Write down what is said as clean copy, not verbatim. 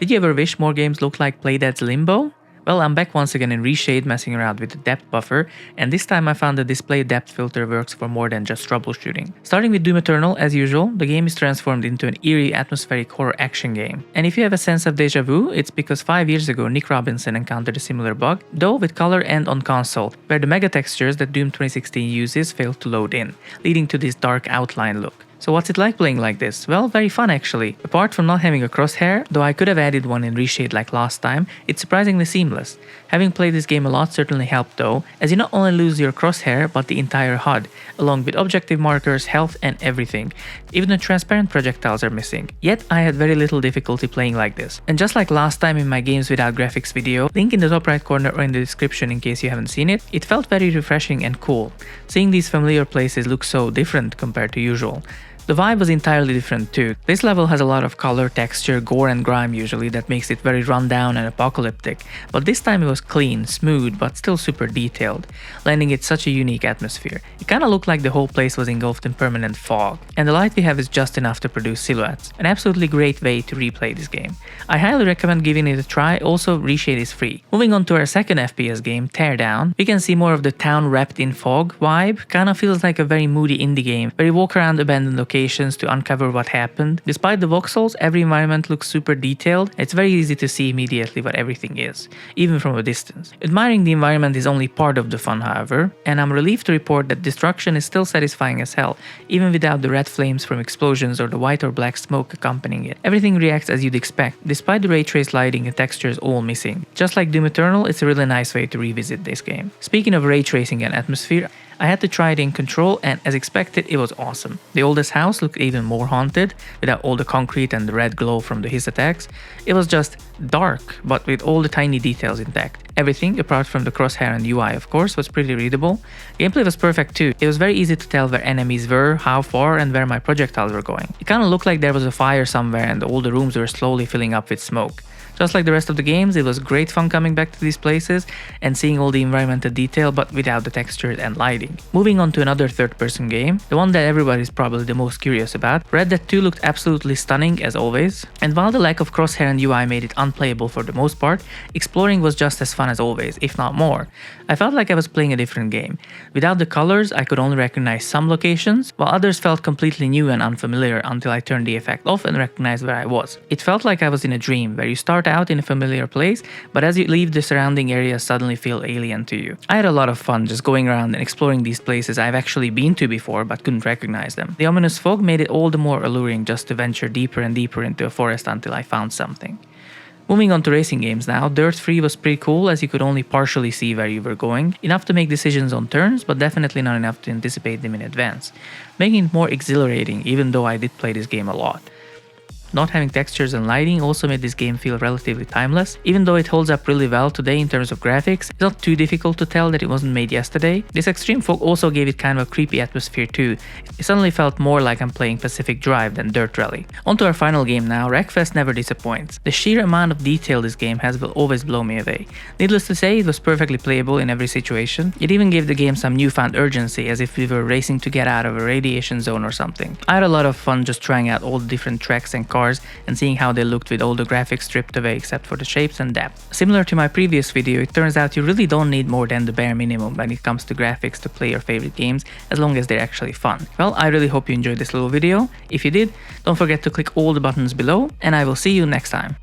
Did you ever wish more games looked like Playdead's Limbo? Well, I'm back once again in Reshade messing around with the depth buffer, and this time I found the display depth filter works for more than just troubleshooting. Starting with Doom Eternal, as usual, the game is transformed into an eerie atmospheric horror action game. And if you have a sense of deja vu, it's because 5 years ago Nick Robinson encountered a similar bug, though with color and on console, where the mega textures that Doom 2016 uses failed to load in, leading to this dark outline look. So what's it like playing like this? Well, very fun actually. Apart from not having a crosshair, though I could have added one in Reshade like last time, it's surprisingly seamless. Having played this game a lot certainly helped though, as you not only lose your crosshair but the entire HUD, along with objective markers, health and everything. Even the transparent projectiles are missing. Yet I had very little difficulty playing like this. And just like last time in my Games Without Graphics video, link in the top right corner or in the description in case you haven't seen it, it felt very refreshing and cool. Seeing these familiar places look so different compared to usual. The vibe was entirely different too. This level has a lot of color, texture, gore and grime usually that makes it very rundown and apocalyptic, but this time it was clean, smooth, but still super detailed, lending it such a unique atmosphere. It kinda looked like the whole place was engulfed in permanent fog, and the light we have is just enough to produce silhouettes. An absolutely great way to replay this game. I highly recommend giving it a try, also Reshade is free. Moving on to our second FPS game, Teardown, we can see more of the town wrapped in fog vibe. Kinda feels like a very moody indie game, where you walk around abandoned locations to uncover what happened. Despite the voxels, every environment looks super detailed. It's very easy to see immediately what everything is, even from a distance. Admiring the environment is only part of the fun, however, and I'm relieved to report that destruction is still satisfying as hell, even without the red flames from explosions or the white or black smoke accompanying it. Everything reacts as you'd expect, despite the ray trace lighting and textures all missing. Just like Doom Eternal, it's a really nice way to revisit this game. Speaking of ray tracing and atmosphere, I had to try it in Control and as expected it was awesome. The oldest house looked even more haunted, without all the concrete and the red glow from the his attacks. It was just dark, but with all the tiny details intact. Everything, apart from the crosshair and UI of course, was pretty readable. Gameplay was perfect too. It was very easy to tell where enemies were, how far and where my projectiles were going. It kinda looked like there was a fire somewhere and all the rooms were slowly filling up with smoke. Just like the rest of the games, it was great fun coming back to these places and seeing all the environmental detail but without the textures and lighting. Moving on to another third-person game, the one that everybody is probably the most curious about, Red Dead 2 looked absolutely stunning as always, and while the lack of crosshair and UI made it unplayable for the most part, exploring was just as fun as always, if not more. I felt like I was playing a different game. Without the colors, I could only recognize some locations, while others felt completely new and unfamiliar until I turned the effect off and recognized where I was. It felt like I was in a dream, where you start out in a familiar place, but as you leave the surrounding areas suddenly feel alien to you. I had a lot of fun just going around and exploring these places I've actually been to before but couldn't recognize them. The ominous fog made it all the more alluring just to venture deeper and deeper into a forest until I found something. Moving on to racing games now, Dirt 3 was pretty cool as you could only partially see where you were going, enough to make decisions on turns but definitely not enough to anticipate them in advance, making it more exhilarating even though I did play this game a lot. Not having textures and lighting also made this game feel relatively timeless. Even though it holds up really well today in terms of graphics, it's not too difficult to tell that it wasn't made yesterday. This extreme fog also gave it kind of a creepy atmosphere too. It suddenly felt more like I'm playing Pacific Drive than Dirt Rally. On to our final game now, Wreckfest never disappoints. The sheer amount of detail this game has will always blow me away. Needless to say, it was perfectly playable in every situation. It even gave the game some newfound urgency, as if we were racing to get out of a radiation zone or something. I had a lot of fun just trying out all the different tracks and cars cars and seeing how they looked with all the graphics stripped away except for the shapes and depth. Similar to my previous video, it turns out you really don't need more than the bare minimum when it comes to graphics to play your favorite games, as long as they're actually fun. Well, I really hope you enjoyed this little video. If you did, don't forget to click all the buttons below, and I will see you next time.